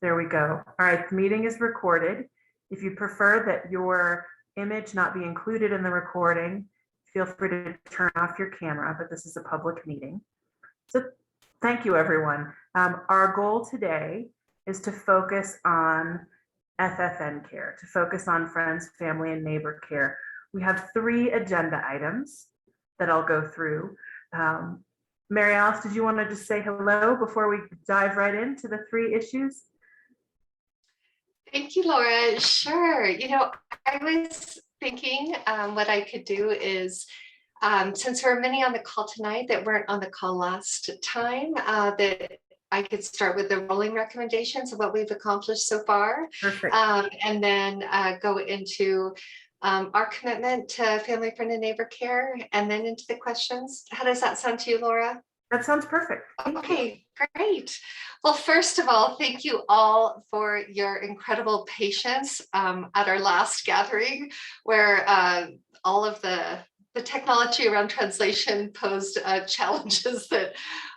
There we go. All right, the meeting is recorded. If you prefer that your image not be included in the recording, feel free to turn off your camera, but this is a public meeting. So thank you, everyone. Our goal today is to focus on FFN care, to focus on friends, family, and neighbor care. We have 3 agenda items that I'll go through. Mary Alice, did you want to just say hello before we dive right into the 3 issues? Thank you, Laura. Sure. I was thinking what I could do is, since there are many on the call tonight that weren't on the call last time, that I could start with the rolling recommendations of what we've accomplished so far. Perfect. And then go into our commitment to family, friend, and neighbor care, and then into the questions. How does that sound to you, Laura? That sounds perfect. Okay, great. Well, first of all, thank you all for your incredible patience at our last gathering, where all of the technology around translation posed challenges that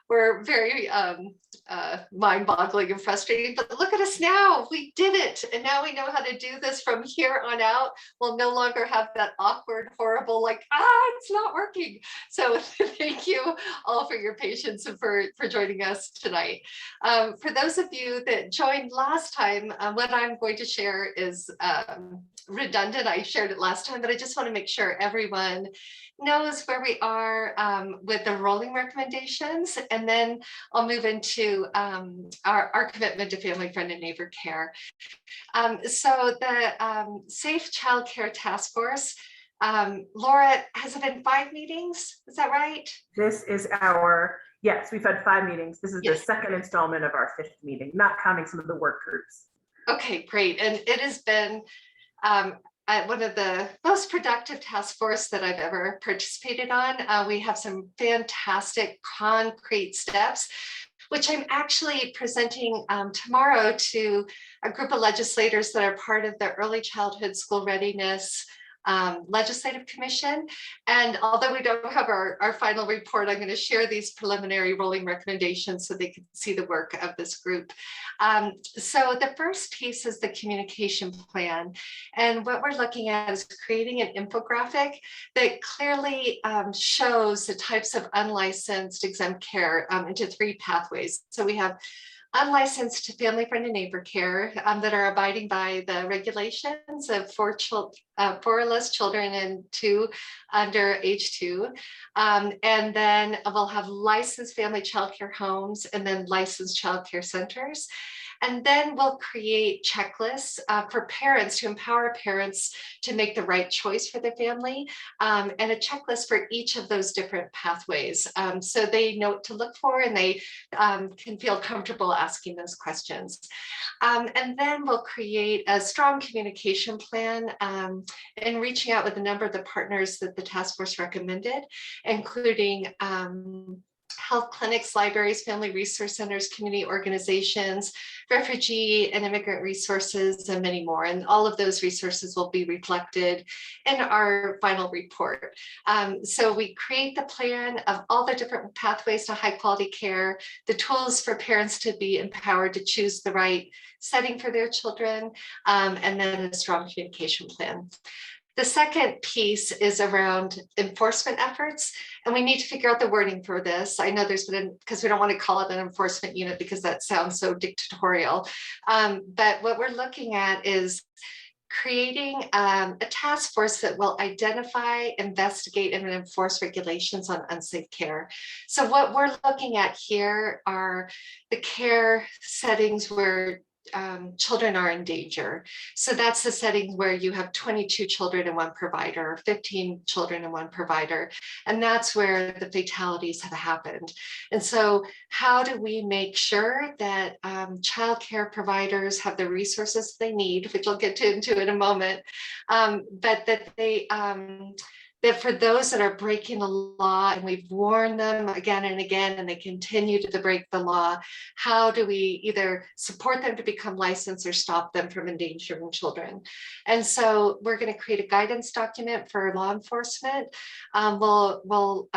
were very mind-boggling and frustrating. But look at us now, we did it. And now we know how to do this from here on out. We'll no longer have that awkward, horrible, it's not working. So thank you all for your patience and for joining us tonight. For those of you that joined last time, what I'm going to share is redundant. I shared it last time, but I just want to make sure everyone knows where we are with the rolling recommendations, and then I'll move into our commitment to family, friend, and neighbor care. So the Safe Child Care Task Force, Laura, has it been 5 meetings? Is that right? This is yes, we've had 5 meetings. This is the second installment of our 5th meeting, not counting some of the work groups. Okay, great. And it has been one of the most productive task force that I've ever participated on. We have some fantastic concrete steps, which I'm actually presenting tomorrow to a group of legislators that are part of the Early Childhood School Readiness Legislative Commission. And although we don't have our final report, I'm going to share these preliminary rolling recommendations so they can see the work of this group. So the first piece is the communication plan. And what we're looking at is creating an infographic that clearly shows the types of unlicensed exempt care into 3 pathways. So we have unlicensed family, friend, and neighbor care that are abiding by the regulations of 4 or less children and 2 under age 2. And then we'll have licensed family child care homes and then licensed child care centers. And then we'll create checklists for parents to empower parents to make the right choice for their family, and a checklist for each of those different pathways. So they know what to look for and they can feel comfortable asking those questions. And then we'll create a strong communication plan and reaching out with a number of the partners that the task force recommended, including health clinics, libraries, family resource centers, community organizations, refugee and immigrant resources, and many more. And all of those resources will be reflected in our final report. So we create the plan of all the different pathways to high quality care, the tools for parents to be empowered to choose the right setting for their children, and then a strong communication plan. The second piece is around enforcement efforts, and we need to figure out the wording for this. I know there's been, because we don't want to call it an enforcement unit because that sounds so dictatorial. But what we're looking at is creating a task force that will identify, investigate, and enforce regulations on unsafe care. So what we're looking at here are the care settings where children are in danger. So that's the setting where you have 22 children and 1 provider, 15 children and 1 provider, and that's where the fatalities have happened. And so how do we make sure that childcare providers have the resources they need, which I'll get into in a moment, but that they that for those that are breaking the law, and we've warned them again and again, and they continue to break the law, how do we either support them to become licensed or stop them from endangering children? And so we're going to create a guidance document for law enforcement. We'll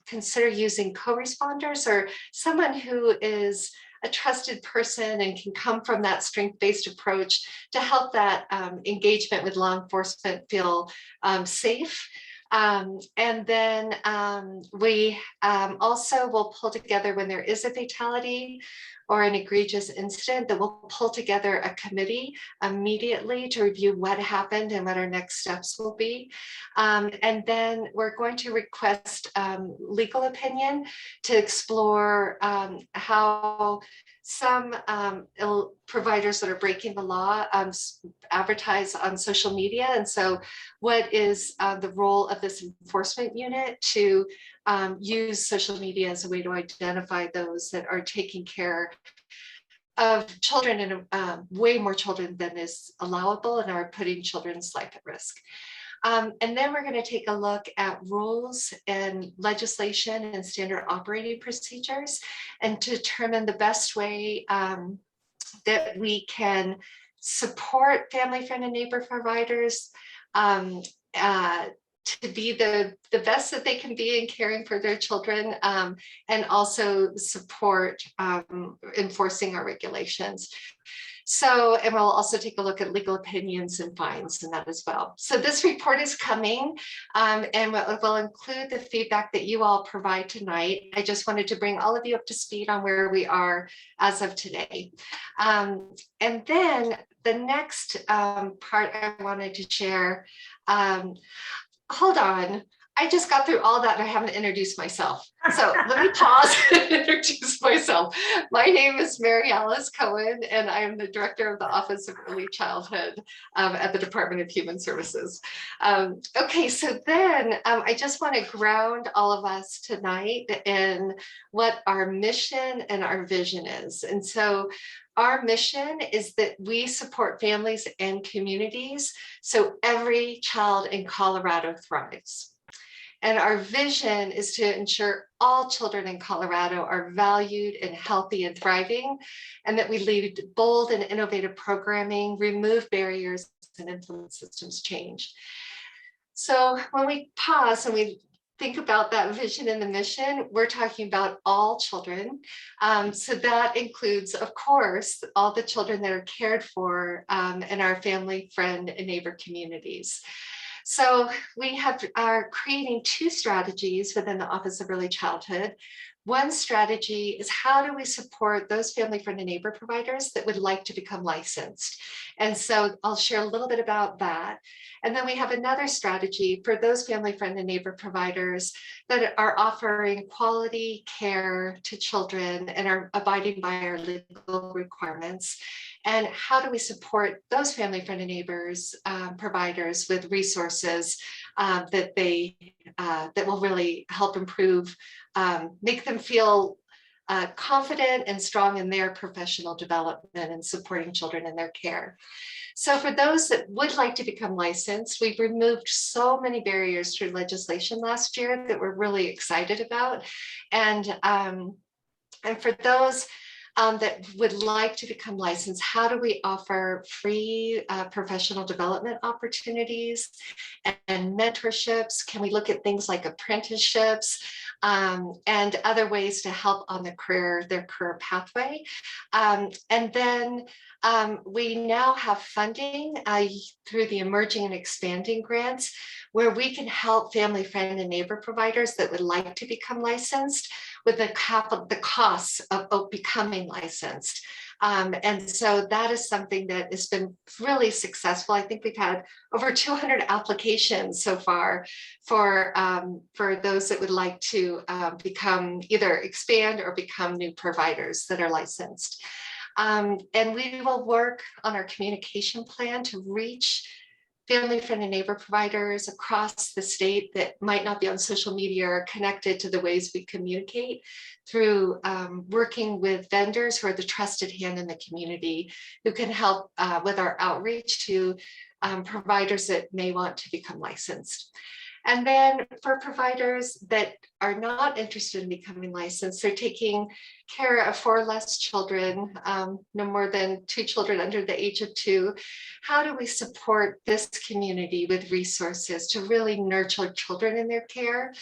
consider using co-responders or someone who is a trusted person and can come from that strength-based approach to help that engagement with law enforcement feel safe. And then we also will pull together when there is a fatality or an egregious incident, that we'll pull together a committee immediately to review what happened and what our next steps will be. And then we're going to request legal opinion to explore how some providers that are breaking the law advertise on social media. And so what is the role of this enforcement unit to use social media as a way to identify those that are taking care of children, and way more children than is allowable, and are putting children's life at risk. And then we're going to take a look at rules and legislation and standard operating procedures and determine the best way that we can support family, friend, and neighbor providers to be the best that they can be in caring for their children, and also support enforcing our regulations. So, and we'll also take a look at legal opinions and fines and that as well. So this report is coming, and we'll include the feedback that you all provide tonight. I just wanted to bring all of you up to speed on where we are as of today. And then the next part I wanted to share, hold on. I just got through all that and I haven't introduced myself. So let me pause and introduce myself. My name is Mary Alice Cohen, and I am the Director of the Office of Early Childhood at the Department of Human Services. Okay, so then I just want to ground all of us tonight in what our mission and our vision is. And so our mission is that we support families and communities so every child in Colorado thrives. And our vision is to ensure all children in Colorado are valued and healthy and thriving, and that we lead bold and innovative programming, remove barriers, and influence systems change. So when we pause and we think about that vision and the mission, we're talking about all children. So that includes, of course, all the children that are cared for in our family, friend, and neighbor communities. So we are creating two strategies within the Office of Early Childhood. One strategy is how do we support those family, friend, and neighbor providers that would like to become licensed? And so I'll share a little bit about that. And then we have another strategy for those family, friend, and neighbor providers that are offering quality care to children and are abiding by our legal requirements. And how do we support those family, friend, and neighbors providers with resources that will really help improve, make them feel confident and strong in their professional development and supporting children in their care. So for those that would like to become licensed, we've removed so many barriers through legislation last year that we're really excited about. And for those that would like to become licensed, how do we offer free professional development opportunities and mentorships? Can we look at things like apprenticeships and other ways to help on their career pathway? And then we now have funding through the Emerging and Expanding grants, where we can help family, friend, and neighbor providers that would like to become licensed with the costs of becoming licensed. And so that is something that has been really successful. I think we've had over 200 applications so far for those that would like to either expand or become new providers that are licensed. And we will work on our communication plan to reach family, friend, and neighbor providers across the state that might not be on social media or connected to the ways we communicate through working with vendors who are the trusted hand in the community who can help with our outreach to providers that may want to become licensed. And then for providers that are not interested in becoming licensed, they're taking care of 4 or less children, no more than 2 children under the age of 2. How do we support this community with resources to really nurture children in their care?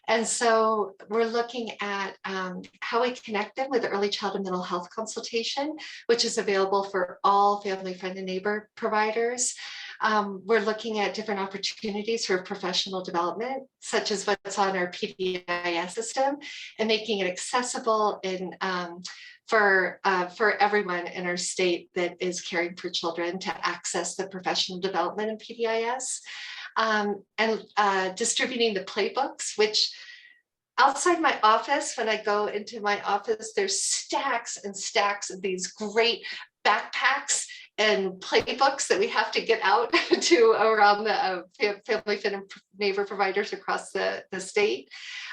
And so we're looking at how we connect them with early child and mental health consultation, which is available for all family, friend, and neighbor providers. We're looking at different opportunities for professional development, such as what's on our PDIS system, and making it accessible for everyone in our state that is caring for children to access the professional development in PDIS. And distributing the playbooks, which outside my office, when I go into my office, there's stacks and stacks of these great backpacks and playbooks that we have to get out to around the family fit and neighbor providers across the state.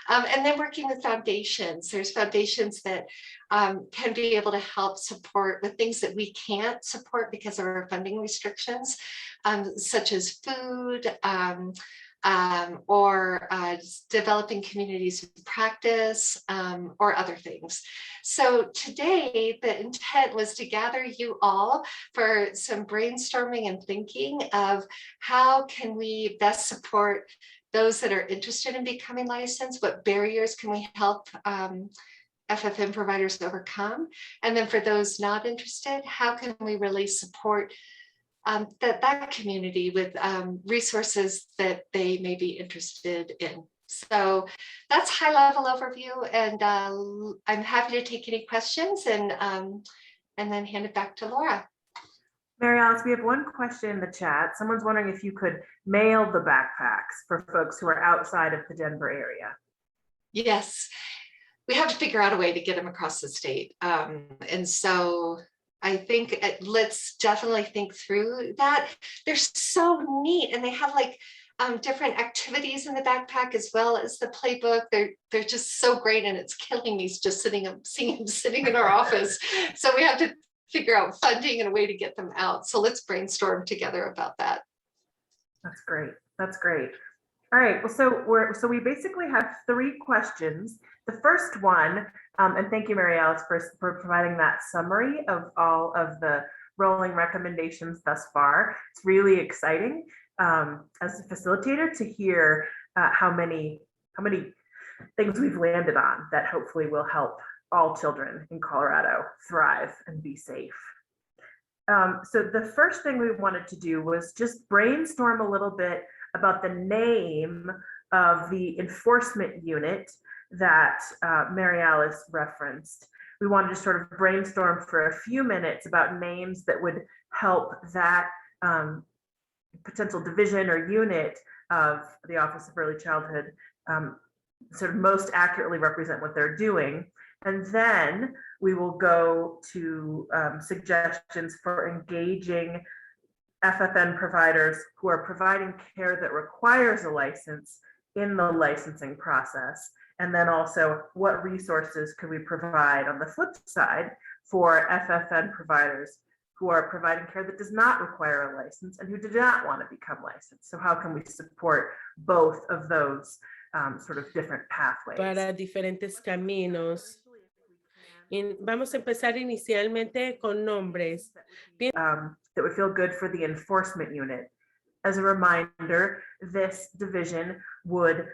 And then working with foundations. There's foundations that can be able to help support with things that we can't support because of our funding restrictions, such as food, or developing communities of practice, or other things. So today, the intent was to gather you all for some brainstorming and thinking of how can we best support those that are interested in becoming licensed, what barriers can we help FFM providers overcome? And then for those not interested, how can we really support that community with resources that they may be interested in? So that's high level overview, and I'm happy to take any questions and then hand it back to Laura. Mary Alice, we have one question in the chat. Someone's wondering if you could mail the backpacks for folks who are outside of the Denver area. Yes, we have to figure out a way to get them across the state. And so I think let's definitely think through that. They're so neat, and they have like different activities in the backpack as well as the playbook. They're just so great, and it's killing me just sitting in our office. So we have to figure out funding and a way to get them out. So let's brainstorm together about that. That's great. That's great. All right. Well, so we basically have 3 questions. The first one, and thank you, Mary Alice, for providing that summary of all of the rolling recommendations thus far. It's really exciting as a facilitator to hear how many things we've landed on that hopefully will help all children in Colorado thrive and be safe. So the first thing we wanted to do was just brainstorm a little bit about the name of the enforcement unit that Mary Alice referenced. We wanted to sort of brainstorm for a few minutes about names that would help that potential division or unit of the Office of Early Childhood sort of most accurately represent what they're doing. And then we will go to suggestions for engaging FFN providers who are providing care that requires a license in the licensing process. And then also, what resources could we provide on the flip side for FFN providers who are providing care that does not require a license and who do not want to become licensed? So how can we support both of those sort of different pathways? Para diferentes caminos. Vamos a empezar inicialmente con nombres. That would feel good for the enforcement unit. As a reminder, this division would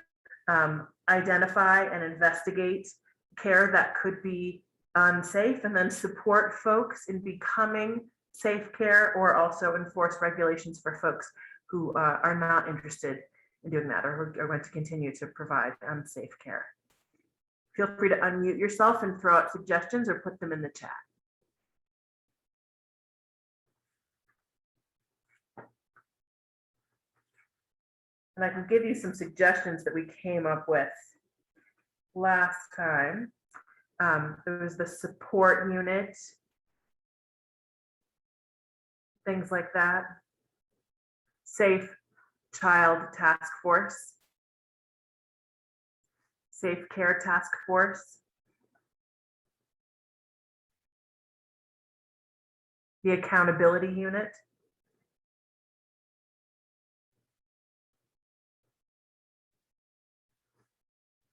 identify and investigate care that could be unsafe and then support folks in becoming safe care, or also enforce regulations for folks who are not interested in doing that or who are going to continue to provide unsafe care. Feel free to unmute yourself and throw out suggestions or put them in the chat. And I can give you some suggestions that we came up with last time. There was the support unit, things like that. Safe Child Task Force, Safe Care Task Force, the Accountability Unit,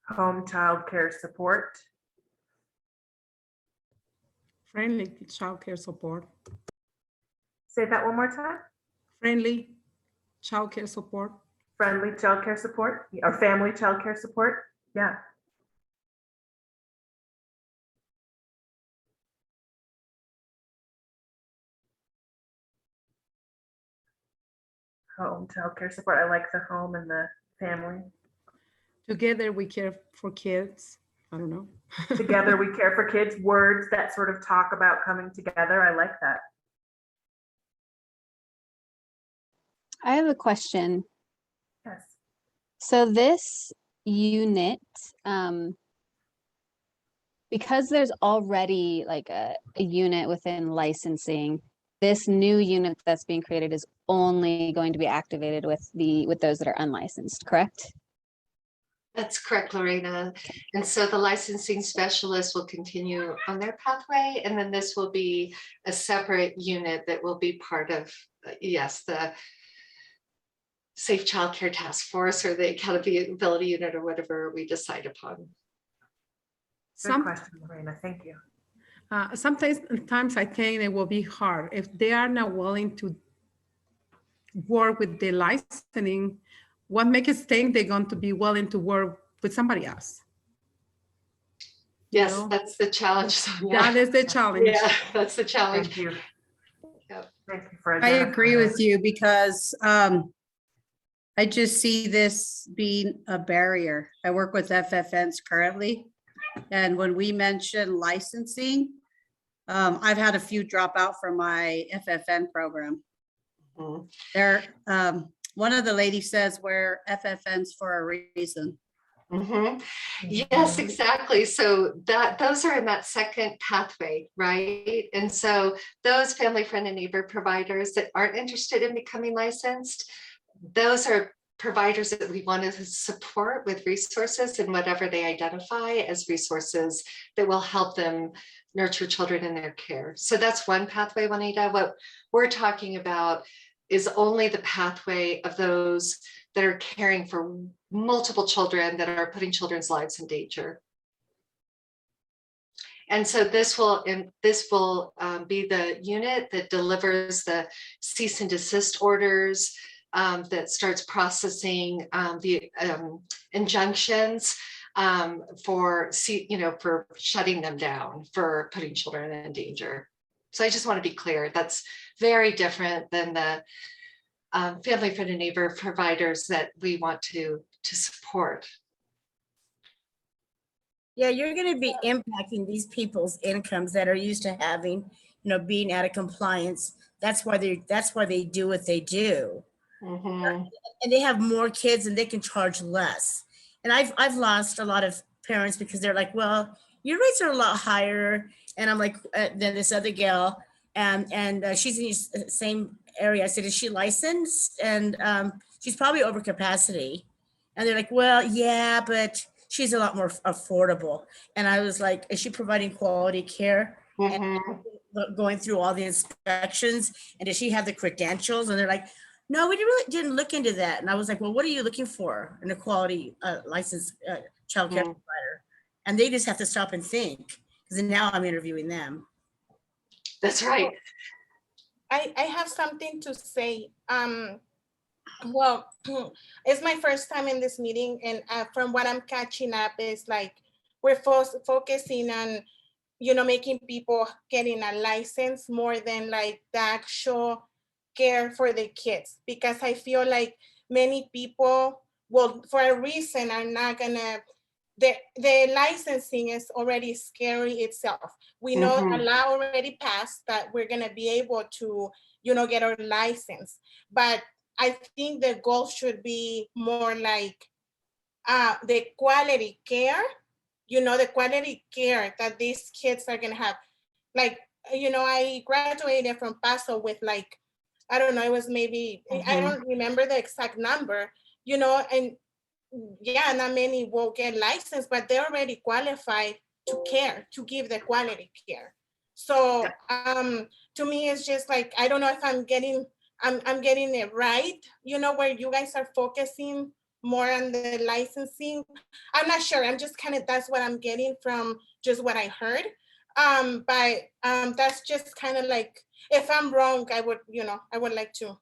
home child care support, Friendly childcare support. say that one more time, Friendly childcare support. friendly child care support, or family child care support, yeah. Home child care support, I like the home and the family. Together we care for kids. I don't know. Together we care for kids, words that sort of talk about coming together, I like that. I have a question. Yes. So this unit, because there's already like a unit within licensing, this new unit that's being created is only going to be activated with those that are unlicensed, correct? That's correct, Lorena. And so the licensing specialist will continue on their pathway, and then this will be a separate unit that will be part of, yes, the Safe Childcare Task Force or the Accountability Unit or whatever we decide upon. Good Some, question, Lorena, thank you. sometimes I think it will be hard if they are not willing to work with the licensing. What makes us think they're going to be willing to work with somebody else? You Yes, know? that's the challenge. Sonia. That is the challenge. Yeah, that's the challenge. Thank you. Yep. Thank you for I agree identifying. with you because I just see this being a barrier. I work with FFNs currently. And when we mention licensing, I've had a few drop out from my FFN program. Mhm. There, one of the ladies says we're FFNs for a reason. Mhm. Yes, exactly. So those are in that second pathway, right? And so those family, friend, and neighbor providers that aren't interested in becoming licensed, those are providers that we want to support with resources and whatever they identify as resources that will help them nurture children in their care. So that's one pathway, Juanita. What we're talking about is only the pathway of those that are caring for multiple children that are putting children's lives in danger. And so this will be the unit that delivers the cease and desist orders, that starts processing the injunctions for shutting them down for putting children in danger. So I just want to be clear, that's very different than the family, friend, and neighbor providers that we want to support. Yeah, you're going to be impacting these people's incomes that are used to having, being out of compliance. That's why they do what they do. Mhm. And they have more kids and they can charge less. And I've lost a lot of parents because they're like, well, your rates are a lot higher. And I'm like, than this other gal. And she's in the same area. I said, is she licensed? And she's probably over capacity. And they're like, well, yeah, but she's a lot more affordable. And I was like, is she providing quality care? Mhm. And going through all the inspections? And does she have the credentials? And they're like, no, we really didn't look into that. And I was like, well, what are you looking for in a quality licensed child care provider? And they just have to stop and think, because now I'm interviewing them. That's right. I have something to say. Well, it's my first time in this meeting, and from what I'm catching up is like we're focusing on, making people getting a license more than like the actual care for the kids, because I feel like many people, well, for a reason, are not gonna. The licensing is already scary itself. We know a law already passed that we're gonna be able to, get our license, but I think the goal should be more like the quality care, the quality care that these kids are gonna have. Like, I graduated from Paso with like, I don't know, it was maybe, I don't remember the exact number, and yeah, not many will get licensed, but they're already qualified to care, to give the quality care. So to me, it's just like, I don't know if I'm getting it right, where you guys are focusing more on the licensing. I'm not sure. I'm just kind of, that's what I'm getting from just what I heard. But that's just kind of like, if I'm wrong, I would, I would like to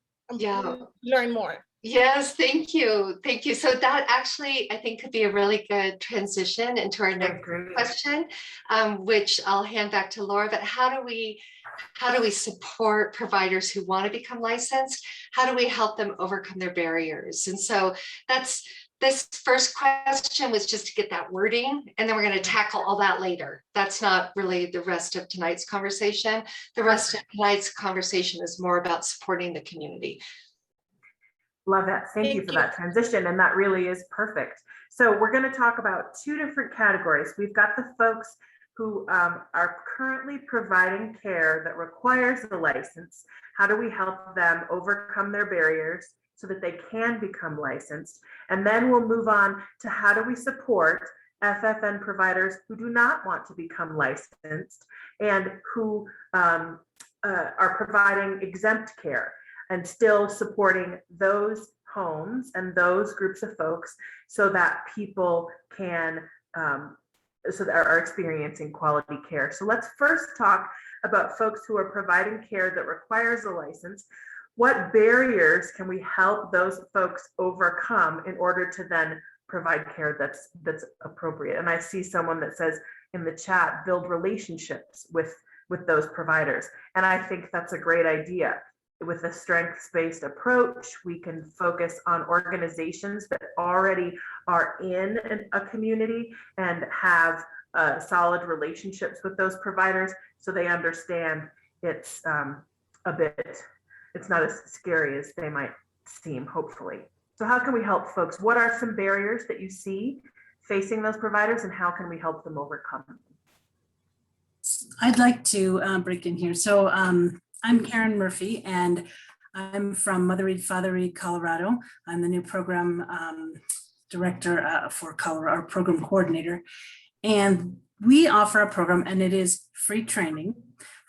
learn more. Yes, thank you. Thank you. So that actually, I think, could be a really good transition into our next question, which I'll hand back to Laura. But how do we support providers who want to become licensed? How do we help them overcome their barriers? And so this first question was just to get that wording, and then we're going to tackle all that later. That's not really the rest of tonight's conversation. The rest of tonight's conversation is more about supporting the community. Love that. Thank you for that transition. And that really is perfect. So we're going to talk about two different categories. We've got the folks who are currently providing care that requires a license. How do we help them overcome their barriers so that they can become licensed? And then we'll move on to how do we support FFN providers who do not want to become licensed and who are providing exempt care, and still supporting those homes and those groups of folks so that people can, so that are experiencing quality care. So let's first talk about folks who are providing care that requires a license. What barriers can we help those folks overcome in order to then provide care that's appropriate? And I see someone that says in the chat, build relationships with those providers. And I think that's a great idea. With a strengths-based approach, we can focus on organizations that already are in a community and have solid relationships with those providers, so they understand it's it's not as scary as they might seem, hopefully. So how can we help folks? What are some barriers that you see facing those providers, and how can we help them overcome them? I'd like to break in here. So I'm Karen Murphy, and I'm from Mother Read, Father Read, Colorado. I'm the new program director for Colorado, our program coordinator. And we offer a program, and it is free training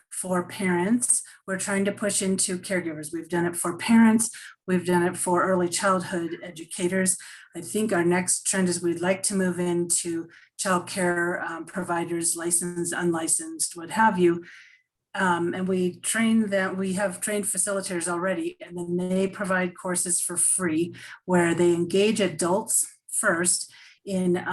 for parents. We're trying to push into caregivers. We've done it for parents. We've done it for early childhood educators. I think our next trend is we'd like to move into childcare providers, licensed, unlicensed, what have you. And we train them, we have trained facilitators already, and then they provide courses for free where they engage adults first in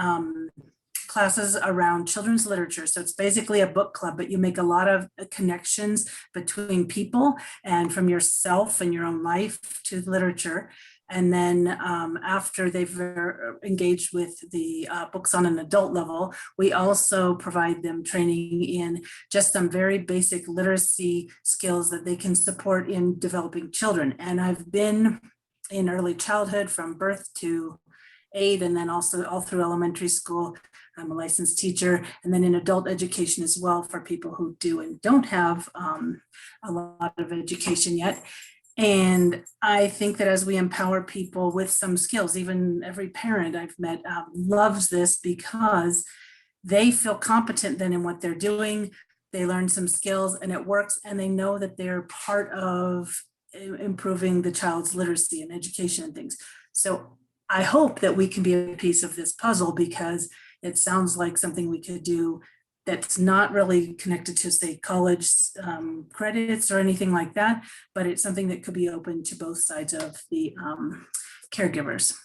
classes around children's literature. So it's basically a book club, but you make a lot of connections between people and from yourself and your own life to literature. And then after they've engaged with the books on an adult level, we also provide them training in just some very basic literacy skills that they can support in developing children. And I've been in early childhood from birth to 8, and then also all through elementary school. I'm a licensed teacher, and then in adult education as well for people who do and don't have a lot of education yet. And I think that as we empower people with some skills, even every parent I've met loves this because they feel competent then in what they're doing. They learn some skills and it works, and they know that they're part of improving the child's literacy and education and things. So I hope that we can be a piece of this puzzle, because it sounds like something we could do that's not really connected to, say, college credits or anything like that, but it's something that could be open to both sides of the caregivers.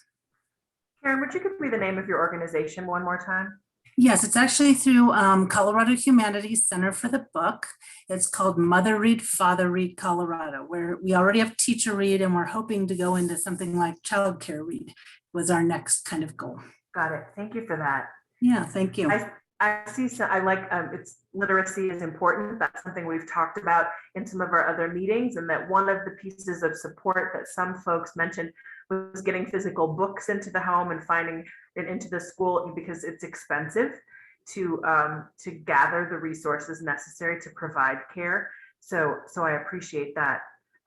Karen, would you give me the name of your organization one more time? Yes, it's actually through Colorado Humanities Center for the Book. It's called Mother Read, Father Read, Colorado, where we already have Teacher Read, and we're hoping to go into something like Childcare Read was our next kind of goal. Got it. Thank you for that. Yeah, thank you. I see, so I like, it's literacy is important. That's something we've talked about in some of our other meetings, and that one of the pieces of support that some folks mentioned was getting physical books into the home and finding it into the school, because it's expensive to gather the resources necessary to provide care. So I appreciate that.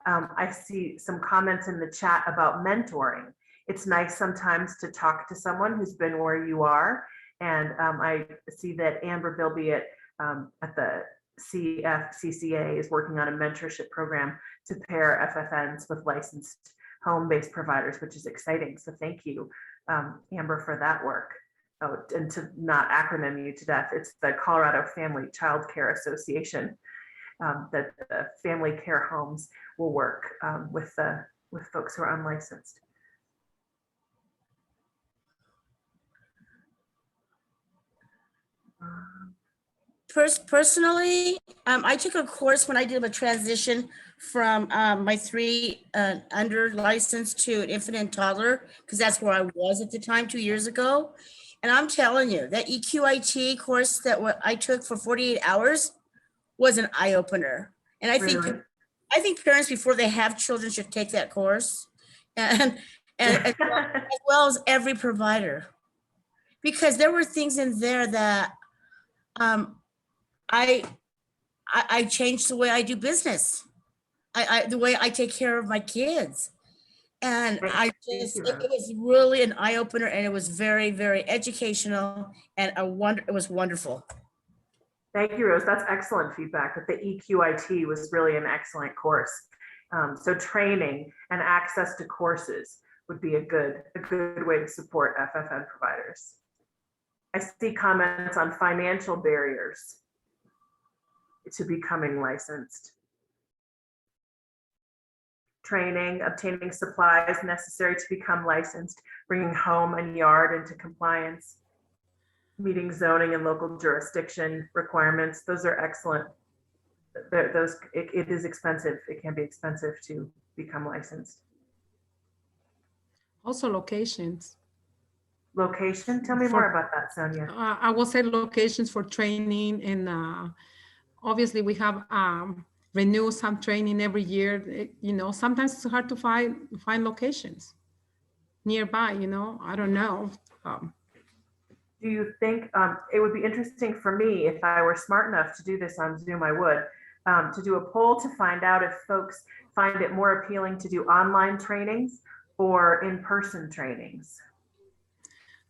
I see some comments in the chat about mentoring. It's nice sometimes to talk to someone who's been where you are. And I see that Amber Bilby at the CFCCA is working on a mentorship program to pair FFNs with licensed home-based providers, which is exciting. So thank you Amber, for that work. Oh, and to not acronym you to death, it's the Colorado Family Child Care Association, that the family care homes will work with folks who are unlicensed. Personally, I took a course when I did a transition from my 3 under license to an infant and toddler, because that's where I was at the time 2 years ago. And I'm telling you, that EQIT course that I took for 48 hours was an eye opener. And I Really? think parents before they have children should take that course, and as well as every provider, because there were things in there that I changed the way I do business. The way I take care of my kids. And Thank it you, was really an eye opener, and it was very, very educational, and it was wonderful. Thank you, Rose. That's excellent feedback, that the EQIT was really an excellent course. So training and access to courses would be a good way to support FFN providers. I see comments on financial barriers to becoming licensed. Training, obtaining supplies necessary to become licensed, bringing home and yard into compliance, meeting zoning and local jurisdiction requirements. Those are excellent. It is expensive. It can be expensive to become licensed. Also locations. Location, tell me more about that, Sonia. I will say locations for training, and obviously we have renew some training every year. Sometimes it's hard to find locations nearby. I don't know. Do you think it would be interesting for me, if I were smart enough to do this on Zoom, I would, to do a poll to find out if folks find it more appealing to do online trainings or in-person trainings?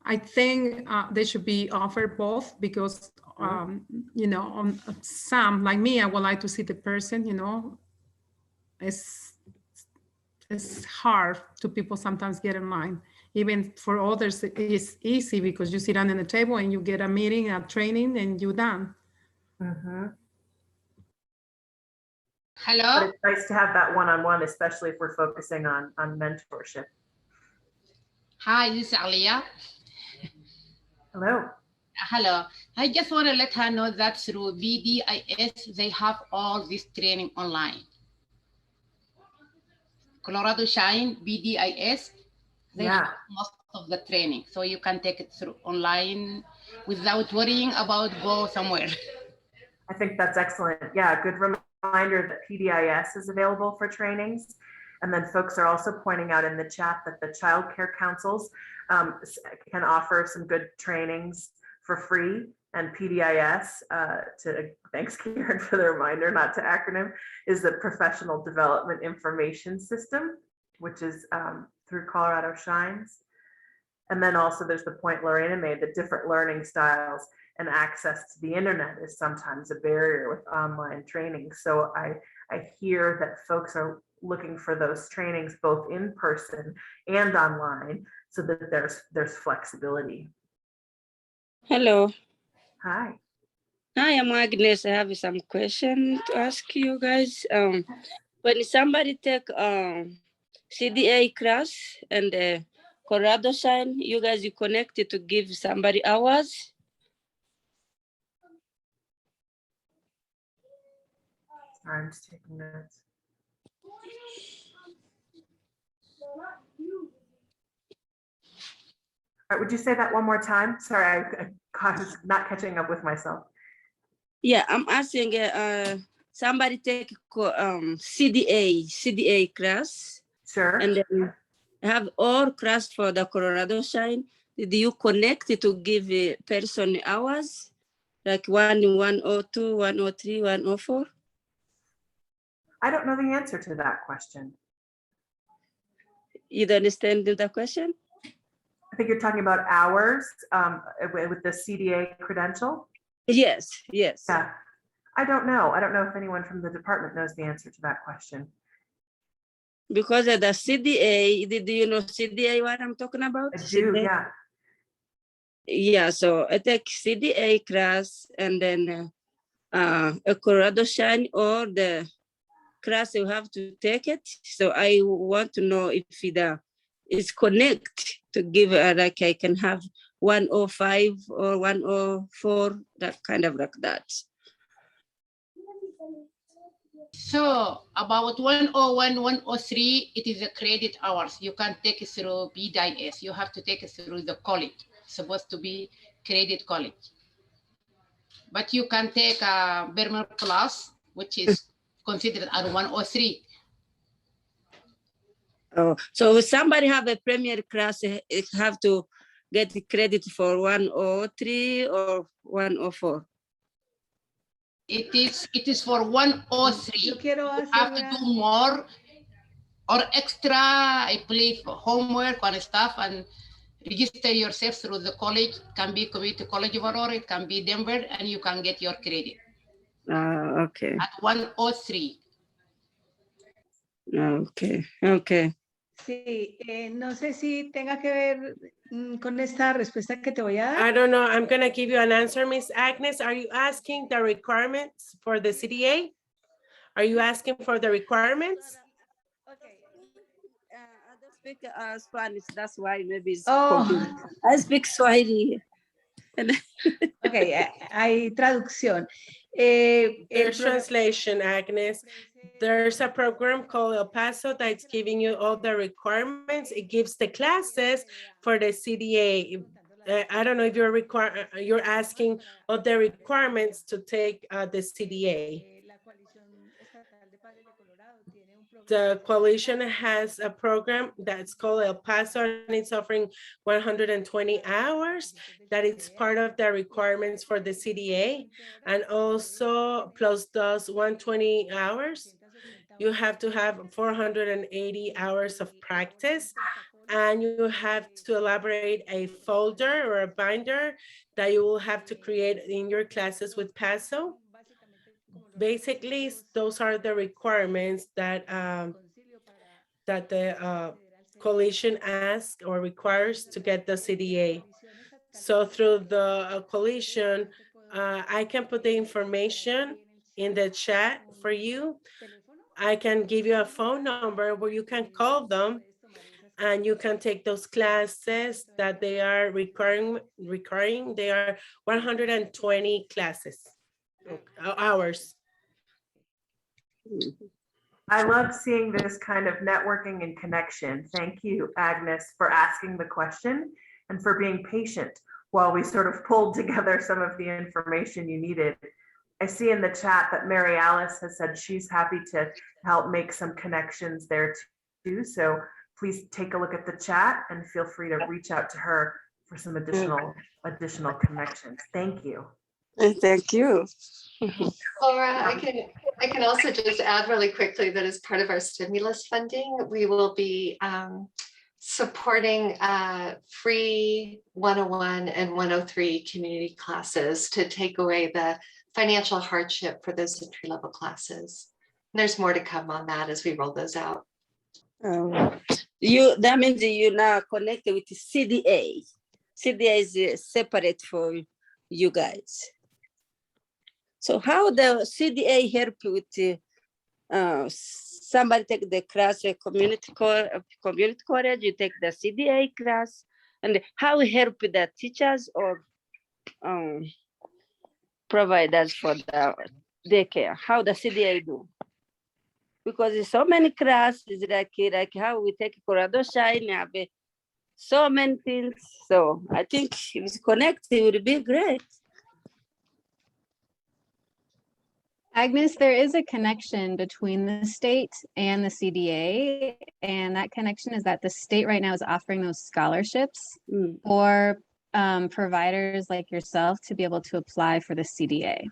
I think they should be offered both, because some like me, I would like to see the person. It's hard to people sometimes get in line. Even for others, it's easy because you sit down at the table and you get a meeting, a training, and you're done. Mm-hmm. Hello. But it's nice to have that one-on-one, especially if we're focusing on mentorship. Hi, this is Alia. Hello. Hello. I just want to let her know that through BDIS, they have all this training online. Colorado Shine, BDIS, they have most of the training. So you can take it through online without worrying about go somewhere. I think that's excellent. Yeah, good reminder that PDIS is available for trainings. And then folks are also pointing out in the chat that the child care councils can offer some good trainings for free. And PDIS, thanks Karen for the reminder, not to acronym, is the Professional Development Information System, which is through Colorado Shines. And then also there's the point Lorena made, that different learning styles and access to the internet is sometimes a barrier with online training. So I hear that folks are looking for those trainings both in person and online, so that there's flexibility. Hello. Hi. Hi, I'm Agnes. I have some question to ask you guys. When somebody take CDA class and Colorado Shine, you guys, you connected to give somebody hours? I'm just taking notes. All right, would you say that one more time? Sorry, I was not catching up with myself. Yeah, I'm asking somebody take CDA class. Sure. And then have all class for the Colorado Shine. Did you connect it to give a person hours? Like 102, 103, 104? I don't know the answer to that question. You don't understand the question? I think you're talking about hours with the CDA credential. Yes, yes. Yeah, I don't know. I don't know if anyone from the department knows the answer to that question. because of the CDA, do you know CDA what I'm talking about? I do, CDA? yeah. Yeah, so I take CDA class and then a Colorado Shine or the class you have to take it. So I want to know if it is connect to give like I can have 105 or 104, that kind of like that. So about 101, 103, it is a credit hours. You can take it through BDIS. You have to take it through the college. It's supposed to be credit college. But you can take a Berman Plus, which is considered as 103. Oh, so if somebody have a premier class, it have to get the credit for 103 or 104. It is for 103. Yo quiero You hacer have to do more or extra, I believe, homework and stuff, and register yourself through the college. It can be Community College of Aurora, it can be Denver, and you can get your credit Okay. at 103. Okay. Sí, no sé si tenga que ver con esta respuesta que te voy a dar. I don't know. I'm going to give you an answer, Miss Agnes. Are you asking the requirements for the CDA? Are you asking for the requirements? Okay. I don't speak Spanish. That's why maybe it's Oh. confusing. I speak Swahili. Ok, hay traducción. There's translation, Agnes. There's a program called El Paso that's giving you all the requirements. It gives the classes for the CDA. I don't know if you're asking all the requirements to take the CDA. The coalition has a program that's called El Paso, and it's offering 120 hours. That is part of the requirements for the CDA, and also plus those 120 hours. You have to have 480 hours of practice, and you have to elaborate a folder or a binder that you will have to create in your classes with PASO. Basically, those are the requirements that the coalition asks or requires to get the CDA. So through the coalition, I can put the information in the chat for you. I can give you a phone number where you can call them and you can take those classes that they are requiring. They are 120 classes, hours. I love seeing this kind of networking and connection. Thank you, Agnes, for asking the question and for being patient while we sort of pulled together some of the information you needed. I see in the chat that Mary Alice has said she's happy to help make some connections there too. So please take a look at the chat and feel free to reach out to her for some additional connections. Thank you. Thank you. Laura, I can also just add really quickly that as part of our stimulus funding, we will be supporting free 101 and 103 community classes to take away the financial hardship for those entry level classes. And there's more to come on that as we roll those out. That means you're now connected with the CDA. CDA is separate for you guys. So how the CDA help with somebody take the class at community college, you take the CDA class, and how it help the teachers or providers for the daycare? How the CDA do? Because there's so many classes like how we take Colorado Shine, so many things. So I think if it's connected, it would be great. Agnes, there is a connection between the state and the CDA, and that connection is that the state right now is offering those scholarships for providers like yourself to be able to apply for the CDA.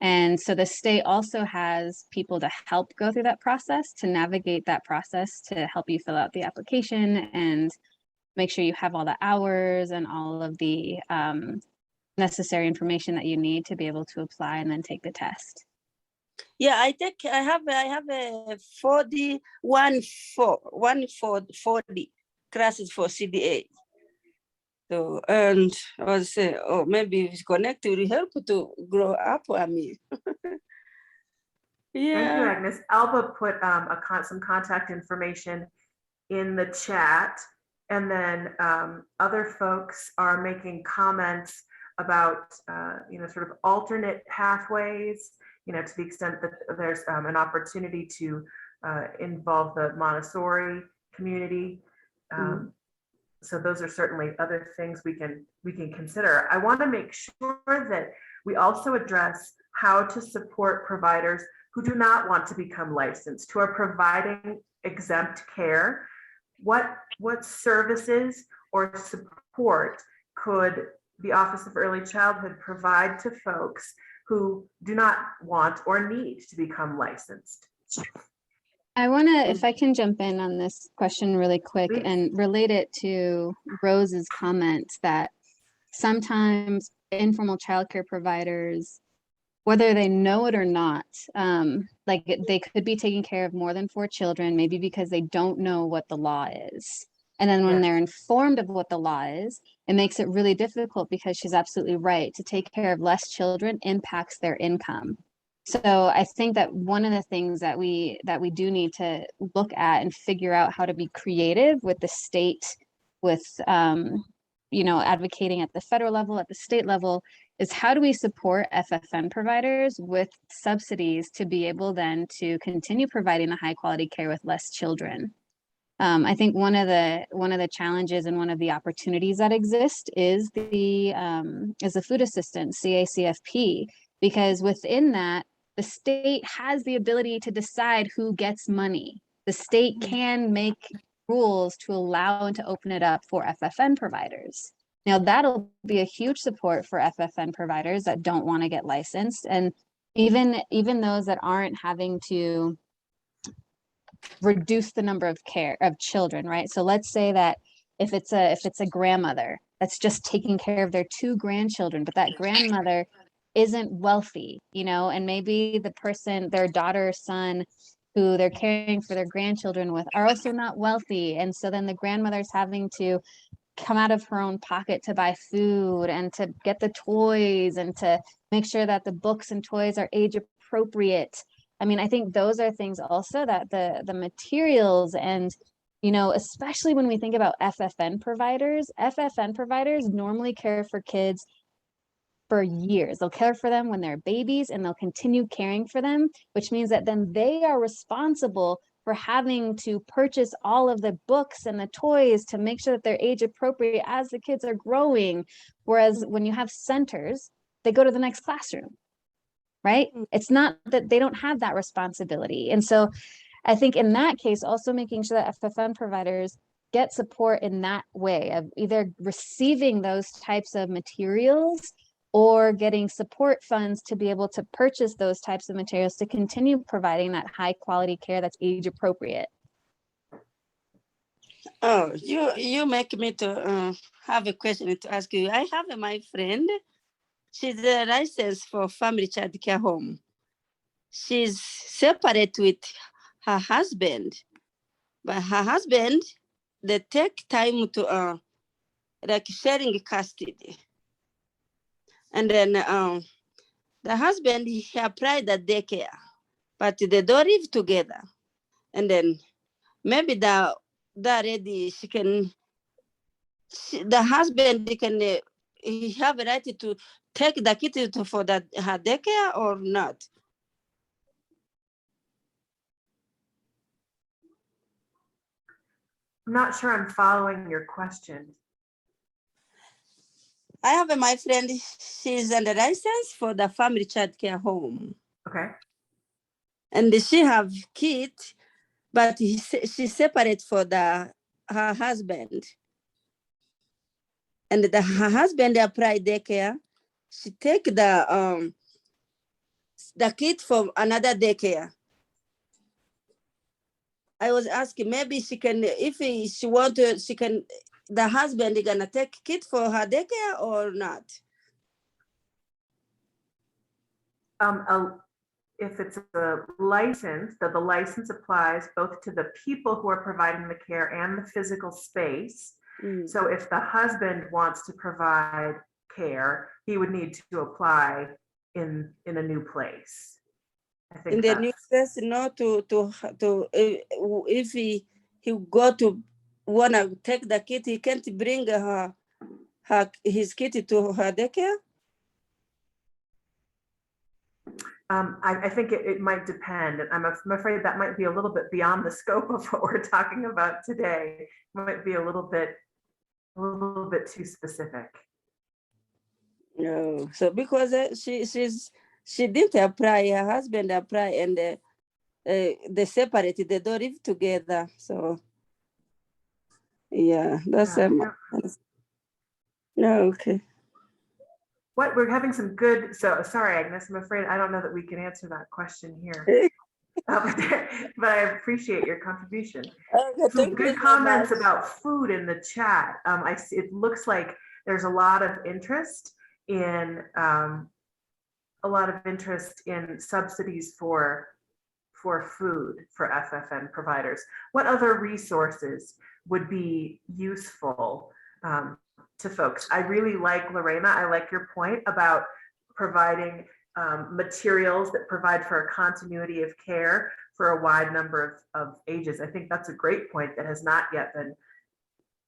And so the state also has people to help go through that process, to navigate that process, to help you fill out the application and make sure you have all the hours and all of the necessary information that you need to be able to apply and then take the test. Yeah, I have a 40 classes for CDA. So, and I was say, oh, maybe if it's connected, will help to grow up. I mean, Thank you, yeah. Agnes. Alba put some contact information in the chat, and then other folks are making comments about sort of alternate pathways, to the extent that there's an opportunity to involve the Montessori community. So those are certainly other things we can consider. I want to make sure that we also address how to support providers who do not want to become licensed, who are providing exempt care. What services or support could the Office of Early Childhood provide to folks who do not want or need to become licensed? I want to, if I can jump in on this question really quick and relate it to Rose's comments that sometimes informal childcare providers, whether they know it or not, like they could be taking care of more than 4 children, maybe because they don't know what the law is. And then when they're informed of what the law is, it makes it really difficult, because she's absolutely right. To take care of less children impacts their income. So I think that one of the things that we do need to look at and figure out how to be creative with the state, with advocating at the federal level, at the state level, is how do we support FFN providers with subsidies to be able then to continue providing the high quality care with less children. I think one of the challenges and one of the opportunities that exist is the food assistance, CACFP, because within that, the state has the ability to decide who gets money. The state can make rules to allow and to open it up for FFN providers. Now, that'll be a huge support for FFN providers that don't want to get licensed, and even those that aren't having to reduce the number of children, right? So let's say that if it's a grandmother that's just taking care of their 2 grandchildren, but that grandmother isn't wealthy, and maybe the person, their daughter or son who they're caring for their grandchildren with, are also not wealthy. And so then the grandmother's having to come out of her own pocket to buy food and to get the toys and to make sure that the books and toys are age appropriate. I mean, I think those are things also that the materials and, especially when we think about FFN providers normally care for kids for years. They'll care for them when they're babies, and they'll continue caring for them, which means that then they are responsible for having to purchase all of the books and the toys to make sure that they're age appropriate as the kids are growing. Whereas when you have centers, they go to the next classroom, right? It's not that they don't have that responsibility. And so I think in that case, also making sure that FFN providers get support in that way of either receiving those types of materials or getting support funds to be able to purchase those types of materials to continue providing that high quality care that's age appropriate. Oh, you make me to have a question to ask you. I have my friend. She's a license for family child care home. She's separate with her husband, but her husband, they take time to like sharing custody. And then the husband, he applied the daycare, but they don't live together. And then maybe the lady, the husband, he have a right to take the kid for her daycare or not? I'm not sure I'm following your question. I have my friend, she's under license for the family child care home. Okay. And she have kids, but she's separate for her husband. And her husband apply daycare. She take the kid from another daycare. I was asking, maybe she can, if she want to, she can, the husband is gonna take kid for her daycare or not? if it's a license, that the license applies both to the people who are providing the care and the physical space. Mm. So if the husband wants to provide care, he would need to apply in a new place. I think In the new that's, place, no, if he go to wanna take the kid, he can't bring his kid to her daycare. I think it might depend. I'm afraid that might be a little bit beyond the scope of what we're talking about today. Might be a little bit too specific. No, so because she didn't apply, her husband applied, and they separated. They don't live together. So yeah, that's Yeah, no, okay. what we're having some good. So sorry, Agnes. I'm afraid I don't know that we can answer that question here. But I appreciate your contribution. Okay, Some thank good you so comments much. about food in the chat. I see, it looks like there's a lot of interest in subsidies for food for FFN providers. What other resources would be useful to folks? I really like, Lorena, I like your point about providing materials that provide for a continuity of care for a wide number of ages. I think that's a great point that has not yet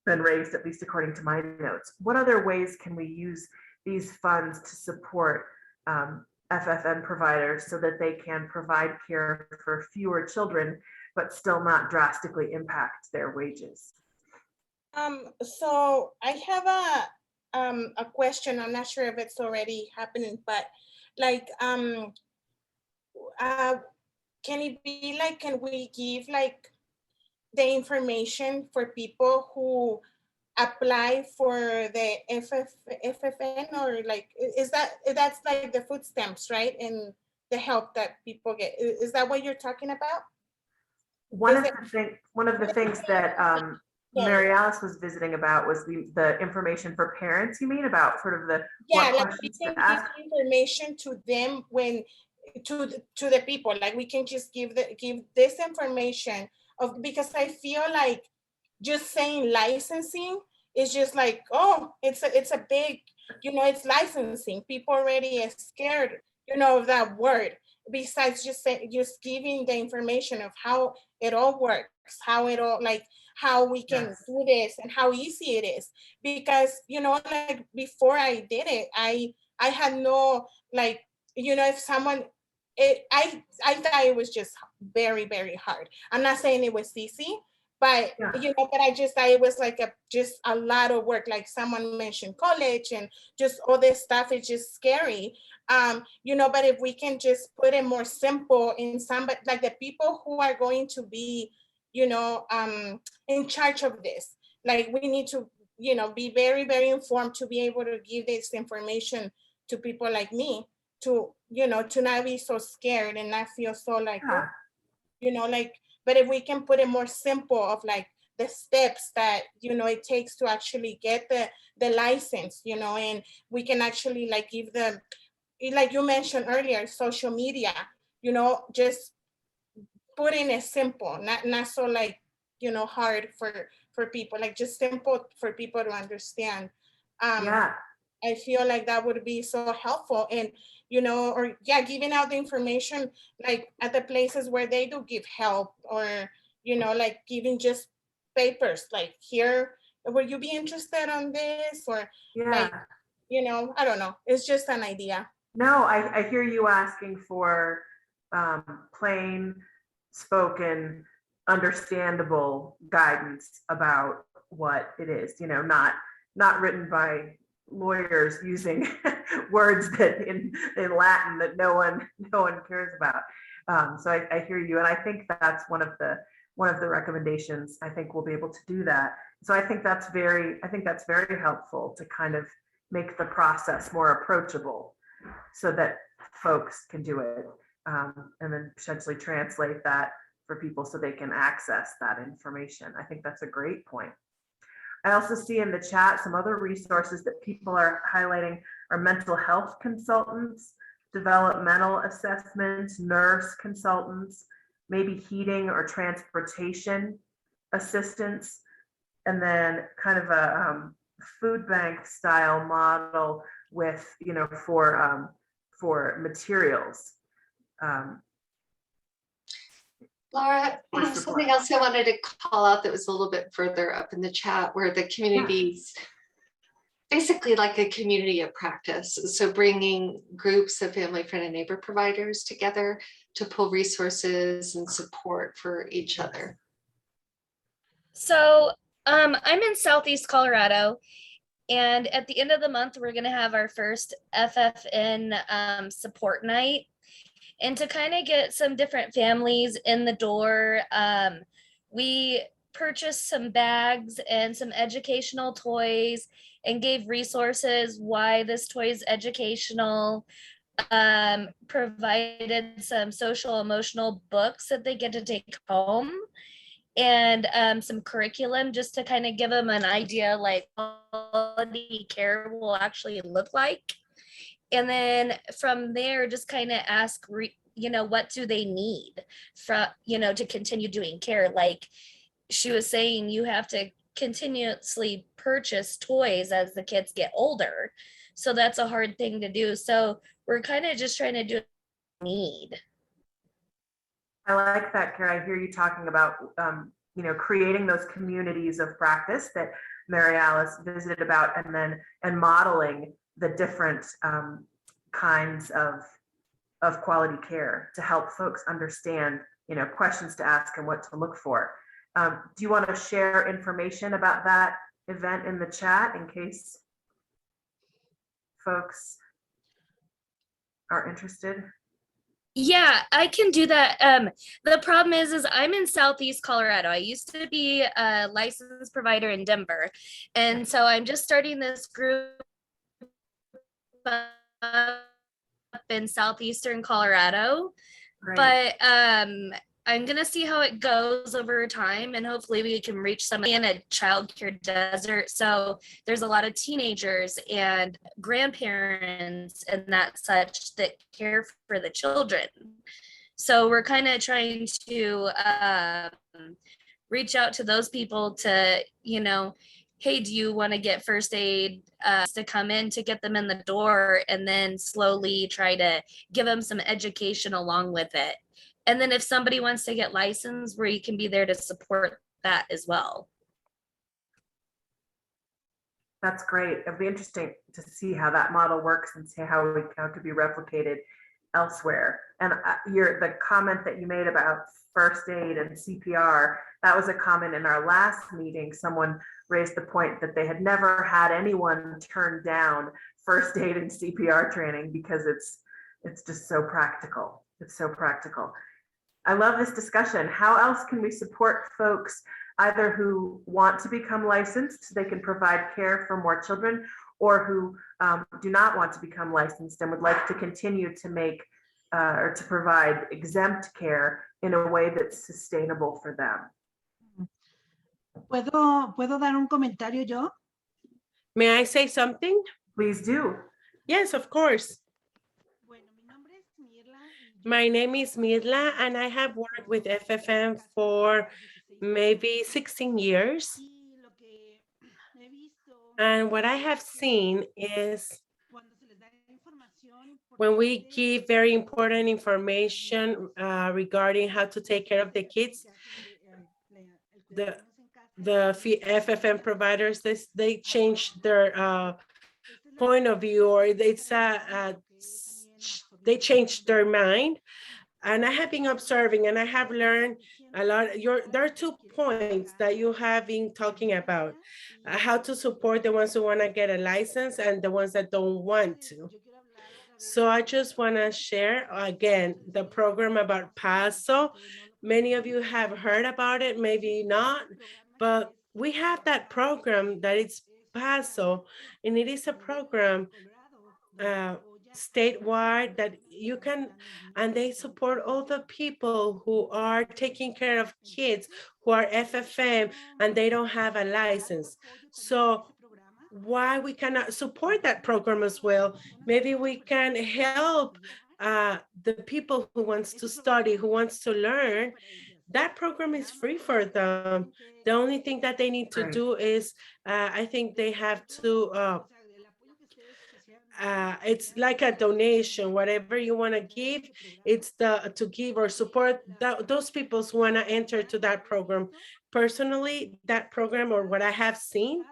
been raised, at least according to my notes. What other ways can we use these funds to support FFN providers so that they can provide care for fewer children, but still not drastically impact their wages? So I have a question. I'm not sure if it's already happening, but like, can it be like, can we give like the information for people who apply for the FFN, or like, that's like the food stamps, right? And the help that people get. Is that what you're talking about? One of the things that Mary Alice was visiting about was the information for parents. You mean about sort of the Yeah, what like we questions can to ask? give information to them when to the people. Like we can just give this information of, because I feel like just saying licensing is just like, oh, it's a big, it's licensing. People already are scared, of that word. Besides just giving the information of how it all works, how it all, like how we can do this and how easy it is. Because, like before I did it, I had no, like, if someone, I thought it was just very, very hard. I'm not saying it was easy, but but I just thought it was like just a lot of work. Like someone mentioned college and just all this stuff is just scary. But if we can just put it more simple in somebody, like the people who are going to be, in charge of this, like we need to, be very, very informed to be able to give this information to people like me, to, to not be so scared and not feel so like, like, but if we can put it more simple of like the steps that, it takes to actually get the license, and we can actually like give them, like you mentioned earlier, social media, just putting it simple, not so like, hard for people, like just simple for people to understand. I feel like that would be so helpful. And, or giving out the information, like at the places where they do give help, or, like giving just papers, like here, would you be interested on this? Or like, I don't know. It's just an idea. No, I hear you asking for plain spoken, understandable guidance about what it is, not written by lawyers using words that in Latin that no one cares about. So I hear you, and I think that's one of the recommendations. I think we'll be able to do that. So I think that's very helpful to kind of make the process more approachable so that folks can do it, and then potentially translate that for people so they can access that information. I think that's a great point. I also see in the chat some other resources that people are highlighting are mental health consultants, developmental assessments, nurse consultants, maybe heating or transportation assistance, and then kind of a food bank style model with, you know, for materials. Laura, Or something support. else I wanted to call out that was a little bit further up in the chat where the communities, basically like a community of practice. So bringing groups of family, friend, and neighbor providers together to pull resources and support for each other. So I'm in Southeast Colorado, and at the end of the month, we're gonna have our first FFN support night. And to kind of get some different families in the door, we purchased some bags and some educational toys and gave resources why this toy is educational, provided some social emotional books that they get to take home, and some curriculum just to kind of give them an idea like quality care will actually look like. And then from there, just kind of ask, you know, what do they need from, you know, to continue doing care? Like she was saying, you have to continuously purchase toys as the kids get older. So that's a hard thing to do. So we're kind of just trying to do need. I like that, Kara. I hear you talking about, you know, creating those communities of practice that Mary Alice visited about, and modeling the different kinds of quality care to help folks understand, you know, questions to ask and what to look for. Do you want to share information about that event in the chat in case folks are interested? Yeah, I can do that. The problem is I'm in Southeast Colorado. I used to be a licensed provider in Denver. And so I'm just starting this group up in Southeastern Colorado. Great. But I'm gonna see how it goes over time, and hopefully we can reach somebody in a childcare desert. So there's a lot of teenagers and grandparents and that such that care for the children. So we're kind of trying to reach out to those people to, you know, hey, do you want to get first aid to come in to get them in the door, and then slowly try to give them some education along with it. And then if somebody wants to get licensed, where you can be there to support that as well. That's great. It'll be interesting to see how that model works and see how it could be replicated elsewhere. And the comment that you made about first aid and CPR, that was a comment in our last meeting. Someone raised the point that they had never had anyone turn down first aid and CPR training because it's just so practical. It's so practical. I love this discussion. How else can we support folks either who want to become licensed so they can provide care for more children, or who do not want to become licensed and would like to continue to make or to provide exempt care in a way that's sustainable for them? ¿Puedo dar un comentario yo? May I say something? Please do. Yes, of course. My name is Mirla, and I have worked with FFM for maybe 16 years. And what I have seen is when we give very important information regarding how to take care of the kids, the FFM providers, they change their point of view, or it's they change their mind. And I have been observing, and I have learned a lot. There are 2 points that you have been talking about, how to support the ones who want to get a license and the ones that don't want to. So I just want to share again the program about PASO. Many of you have heard about it, maybe not, but we have that program that it's PASO, and it is a program statewide that you can, and they support all the people who are taking care of kids who are FFM and they don't have a license. So why we cannot support that program as well. Maybe we can help the people who wants to study, who wants to learn. That program is free for them. The only thing that they need to Right. do is, I think they have to, it's like a donation, whatever you want to give, it's to give or support those people who want to enter to that program. Personally, that program, or what I have seen,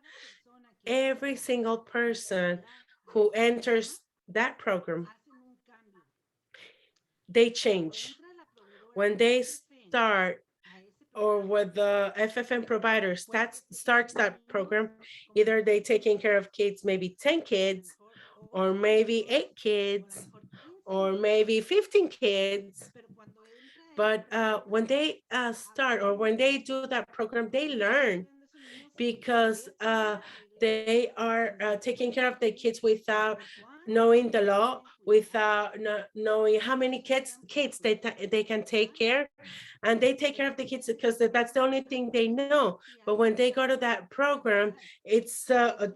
every single person who enters that program, they change. When they start, or with the FFM providers that starts that program, either they taking care of kids, maybe 10 kids, or maybe 8 kids, or maybe 15 kids. But when they start, or when they do that program, they learn, because they are taking care of the kids without knowing the law, without knowing how many kids they can take care. And they take care of the kids because that's the only thing they know. But when they go to that program, it's a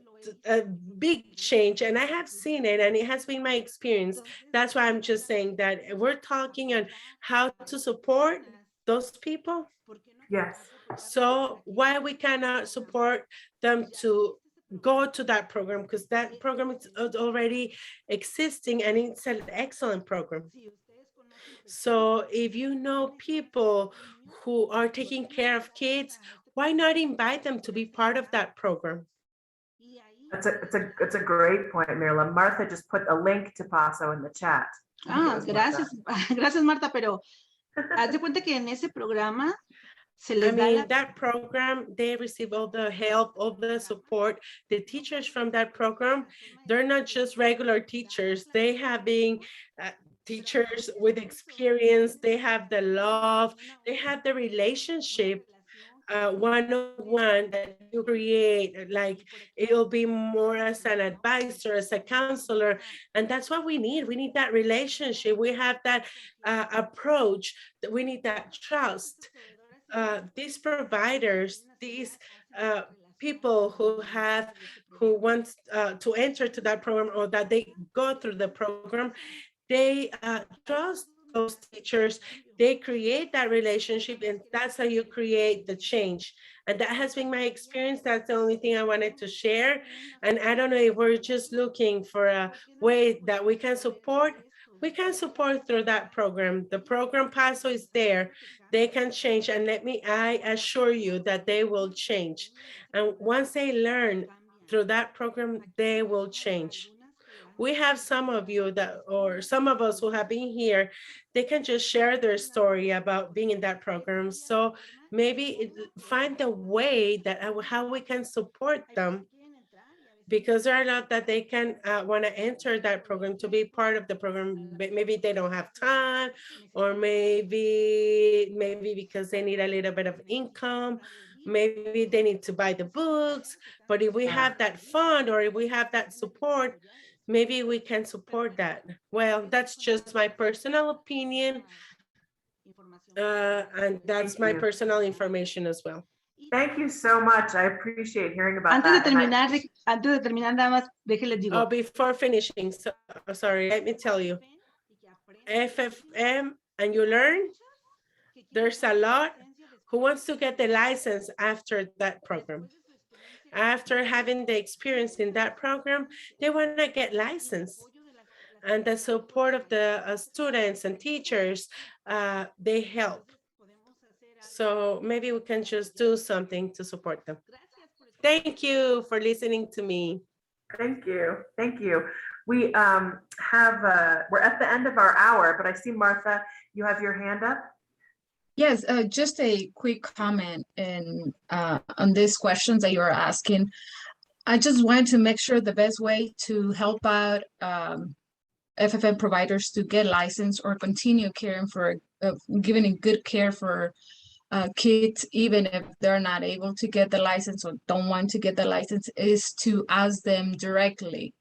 big change, and I have seen it, and it has been my experience. That's why I'm just saying that we're talking on how to support those people. Yes. So why we cannot support them to go to that program, because that program is already existing, and it's an excellent program. So if you know people who are taking care of kids, why not invite them to be part of that program? It's a great point, Mirla. Martha just put a link to Paso in the chat. I think it was Martha. Gracias, gracias Marta, pero haz de cuenta que en ese programa se I les da la mean, that program, they receive all the help, all the support. The teachers from that program, they're not just regular teachers. They have been teachers with experience. They have the love. They have the relationship, one-on-one that you create. Like, it'll be more as an advisor, as a counselor. And that's what we need. We need that relationship. We have that approach. We need that trust. These providers, these people who want to enter to that program, or that they go through the program, they trust those teachers. They create that relationship, and that's how you create the change. And that has been my experience. That's the only thing I wanted to share. And I don't know if we're just looking for a way that we can support. We can support through that program. The program Paso is there. They can change, and I assure you that they will change. And once they learn through that program, they will change. We have some of you that, or some of us who have been here, they can just share their story about being in that program. So maybe find a way that how we can support them, because there are a lot that they can want to enter that program, to be part of the program, but maybe they don't have time, or maybe because they need a little bit of income, maybe they need to buy the books. But if we have that fund, or if we have that support, maybe we can support that. Well, that's just my personal opinion, and that's my personal information as well. Thank you so much. I appreciate hearing about Antes de that. And terminar, nada más, déjenles digo. Oh, before finishing, so, sorry, let me tell you, FFM and you learn, there's a lot who wants to get the license after that program. After having the experience in that program, they want to get licensed. And the support of the students and teachers, they help. So maybe we can just do something to support them. Thank you for listening to me. Thank you. Thank you. We we're at the end of our hour, but I see Martha, you have your hand up. Yes, just a quick comment on these questions that you are asking. I just wanted to make sure the best way to help out FFM providers to get licensed or continue caring for, giving a good care for kids, even if they're not able to get the license or don't want to get the license, is to ask them directly.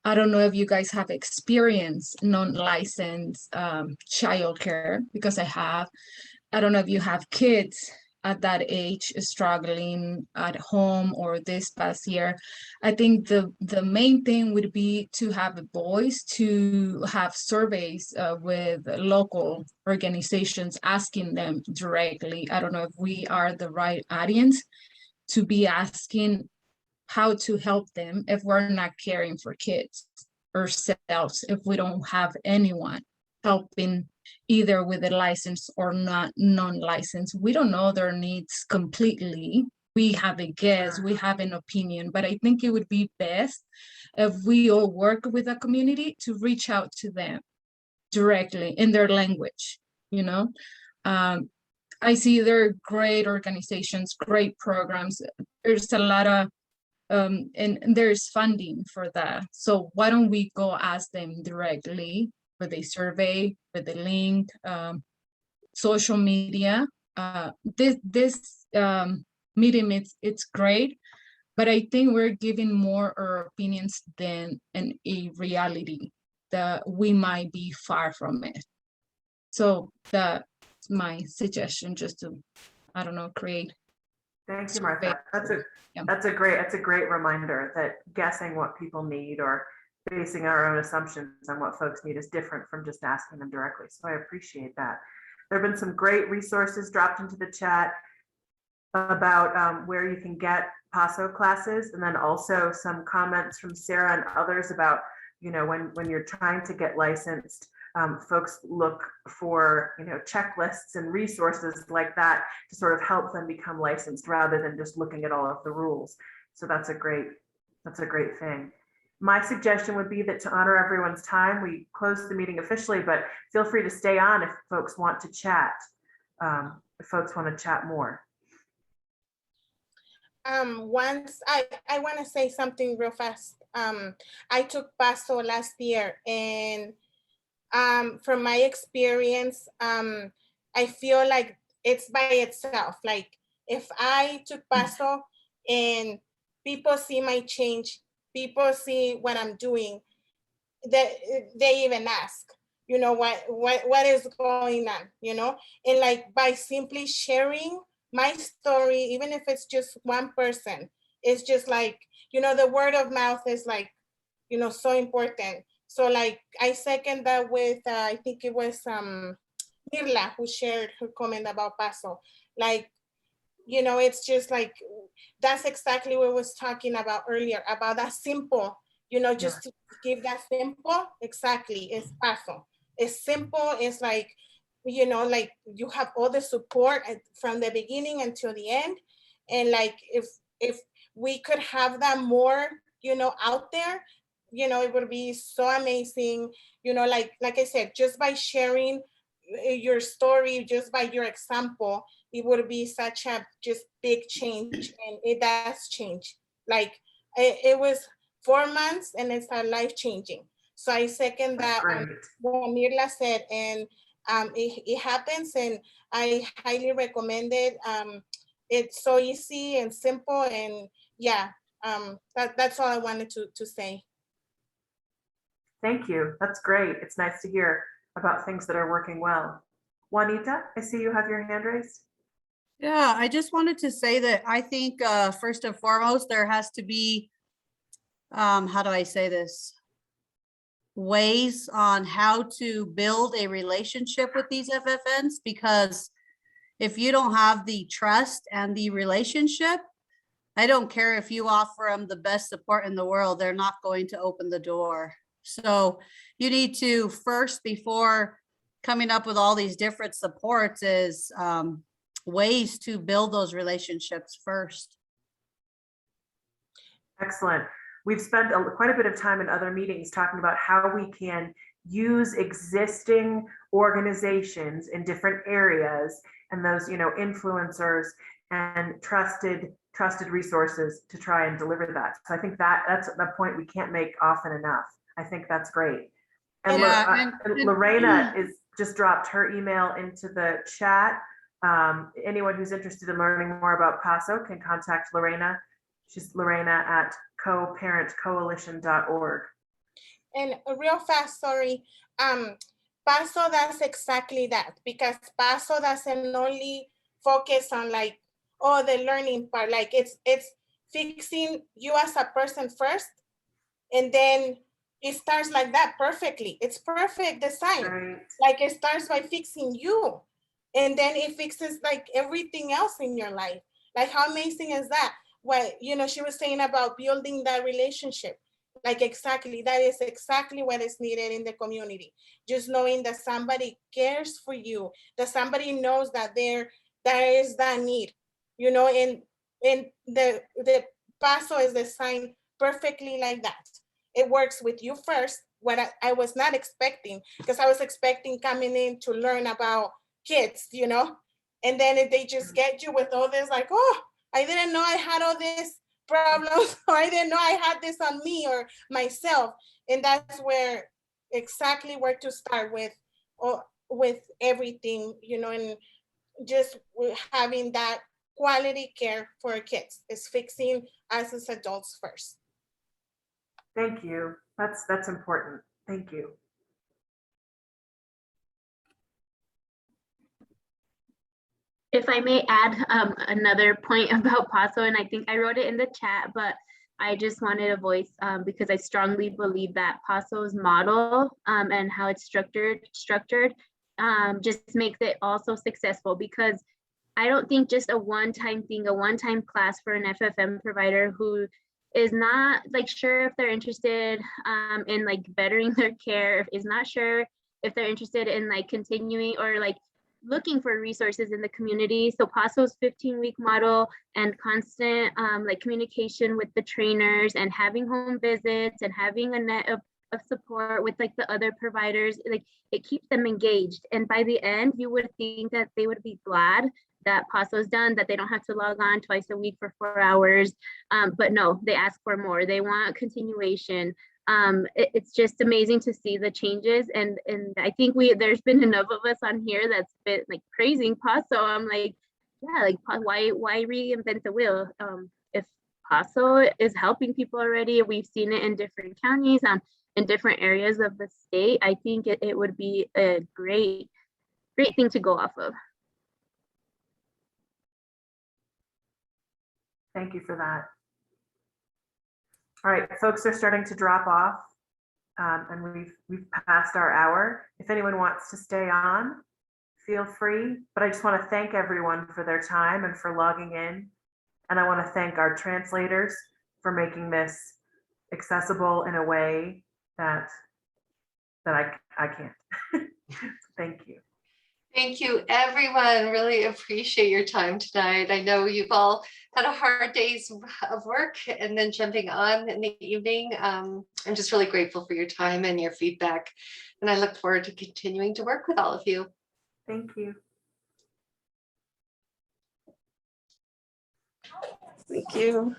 I don't know if you guys have experience non-licensed childcare, because I have. I don't know if you have kids at that age struggling at home or this past year. I think the main thing would be to have a voice, to have surveys with local organizations, asking them directly. I don't know if we are the right audience to be asking how to help them if we're not caring for kids ourselves, if we don't have anyone helping either with a license or not non-licensed. We don't know their needs completely. We have a guess, we have an opinion, but I think it would be best if we all work with a community to reach out to them directly in their language, you know? I see there are great organizations, great programs. There's a lot of and there's funding for that. So why don't we go ask them directly with a survey, with a link, social media. This meeting, it's great, but I think we're giving more our opinions than a reality that we might be far from it. So that's my suggestion, just to, I don't know, create. Thank you, Martha. That's a great reminder that guessing what people need or basing our own assumptions on what folks need is different from just asking them directly. So I appreciate that. There have been some great resources dropped into the chat about where you can get PASO classes, and then also some comments from Sarah and others about, you know, when you're trying to get licensed, folks look for, you know, checklists and resources like that to sort of help them become licensed rather than just looking at all of the rules. So that's a great thing. My suggestion would be that to honor everyone's time, we close the meeting officially, but feel free to stay on if folks want to chat, if folks want to chat more. Once I want to say something real fast. I took PASO last year, and from my experience, I feel like it's by itself. Like if I took PASO and people see my change, people see what I'm doing, that they even ask, you know, what is going on, you know? And like by simply sharing my story, even if it's just one person, it's just like, you know, the word of mouth is like, you know, so important. So like I second that with, I think it was Mirla who shared her comment about PASO. Like, you know, it's just like, that's exactly what I was talking about earlier, about that simple, you know, just to give that simple, exactly, it's PASO. It's simple, it's like, you know, like you have all the support from the beginning until the end. And like, if we could have that more, you know, out there, you know, it would be so amazing, you know, like I said, just by sharing your story, just by your example, it would be such a just big change, and it does change. Like it was 4 months and it's life changing. So I second that what Mirla said, and it happens, and I highly recommend it. It's so easy and simple, and yeah, that's all I wanted to say. Thank you. That's great. It's nice to hear about things that are working well. Juanita, I see you have your hand raised. Yeah, I just wanted to say that I think first and foremost, there has to be, how do I say this? Ways on how to build a relationship with these FFNs, because if you don't have the trust and the relationship, I don't care if you offer them the best support in the world, they're not going to open the door. So you need to first, before coming up with all these different supports, is ways to build those relationships first. Excellent. We've spent quite a bit of time in other meetings talking about how we can use existing organizations in different areas and those, you know, influencers and trusted resources to try and deliver that. So I think that's a point we can't make often enough. I think that's great. And, Lorena is just dropped her email into the chat. Anyone who's interested in learning more about PASO can contact Lorena. She's Lorena at coparentcoalition.org. And real fast, sorry, PASO does exactly that, because PASO doesn't only focus on like, oh, the learning part. Like it's fixing you as a person first, and then it starts like that perfectly. It's perfect design. Right. Like it starts by fixing you, and then it fixes like everything else in your life. Like how amazing is that? What, you know, she was saying about building that relationship. Like exactly, that is exactly what is needed in the community. Just knowing that somebody cares for you, that somebody knows that there is that need, you know, and the Paso is designed perfectly like that. It works with you first, what I was not expecting, because I was expecting coming in to learn about kids, you know, and then if they just get you with all this, like, oh, I didn't know I had all these problems, or I didn't know I had this on me or myself. And that's where exactly where to start with everything, you know, and just having that quality care for kids is fixing us as adults first. Thank you. That's important. Thank you. If I may add another point about Paso, and I think I wrote it in the chat, but I just wanted a voice because I strongly believe that Paso's model and how it's structured just makes it also successful, because I don't think just a one-time thing, a one-time class for an FFM provider who is not like sure if they're interested in like bettering their care, is not sure if they're interested in like continuing or like looking for resources in the community. So Paso's 15-week model and constant like communication with the trainers and having home visits and having a net of support with like the other providers, like it keeps them engaged. And by the end, you would think that they would be glad that Paso's done, that they don't have to log on twice a week for 4 hours. But no, they ask for more. They want continuation. It's just amazing to see the changes, and I think there's been enough of us on here that's been like praising Paso. I'm like, yeah, like why reinvent the wheel? If Paso is helping people already, we've seen it in different counties, in different areas of the state. I think it would be a great thing to go off of. Thank you for that. All right, folks are starting to drop off, and we've passed our hour. If anyone wants to stay on, feel free. But I just want to thank everyone for their time and for logging in. And I want to thank our translators for making this accessible in a way that I can't. Thank you. Thank you, everyone. Really appreciate your time tonight. I know you've all had a hard days of work and then jumping on in the evening. I'm just really grateful for your time and your feedback. And I look forward to continuing to work with all of you. Thank you. Thank you.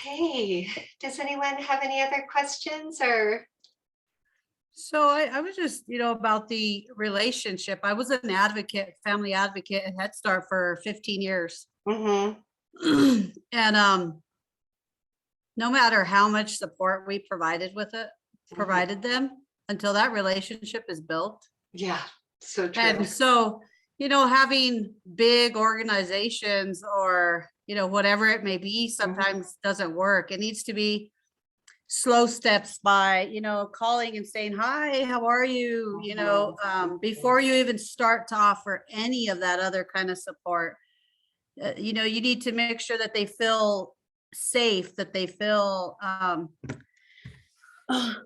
Okay, does anyone have any other questions or? So I was just, about the relationship. I was an advocate, family advocate at Head Start for 15 years. Mm-hmm. And no matter how much support we provided them, until that relationship is built. Yeah, so true. And so, having big organizations or, whatever it may be, sometimes doesn't work. It needs to be slow steps by, calling and saying, hi, how are you? Before you even start to offer any of that other kind of support, you need to make sure that they feel safe, that they feel,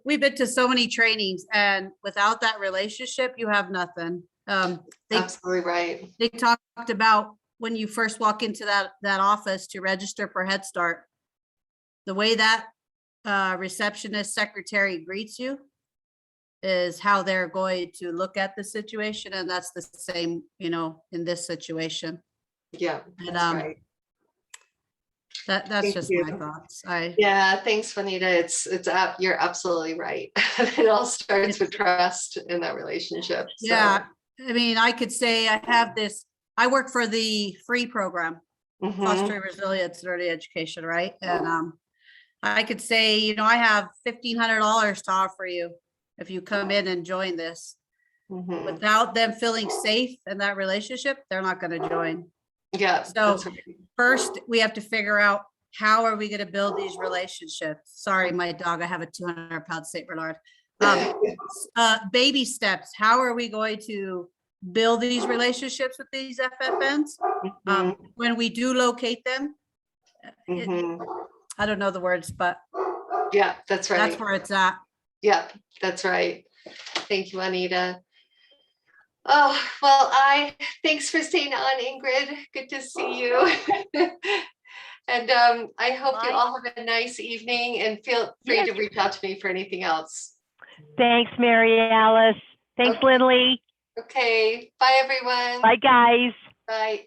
we've been to so many trainings, and without that relationship, you have nothing. Absolutely right. They talked about when you first walk into that office to register for Head Start, the way that receptionist secretary greets you is how they're going to look at the situation. And that's the same, in this situation. Yeah, And that's right. that's Thank just you. my thoughts. Yeah, thanks, Juanita. You're absolutely right. It all starts with trust in that relationship. So. Yeah, I mean, I could say I work for the free program, Mhm. Fostering Resilience and Early Education, right? And I could say, you know, I have $1,500 to offer you if you come in and join this. Mhm. Without them feeling safe in that relationship, they're not going to join. Yeah, So that's right. first, we have to figure out how are we going to build these relationships? Sorry, my dog, I have a 200-pound Saint Bernard. Baby steps. How are we going to build these relationships with these FFNs? When we do locate them, I don't know the words, but yeah, that's right. That's where it's at. Yeah, that's right. Thank you, Anita. Oh, well, thanks for staying on, Ingrid. Good to see you. And I hope you all have a nice evening and feel free to reach out to me for anything else. Thanks, Mary Alice. Thanks, Okay. Lindley. Okay. Bye, everyone. Bye, guys. Bye.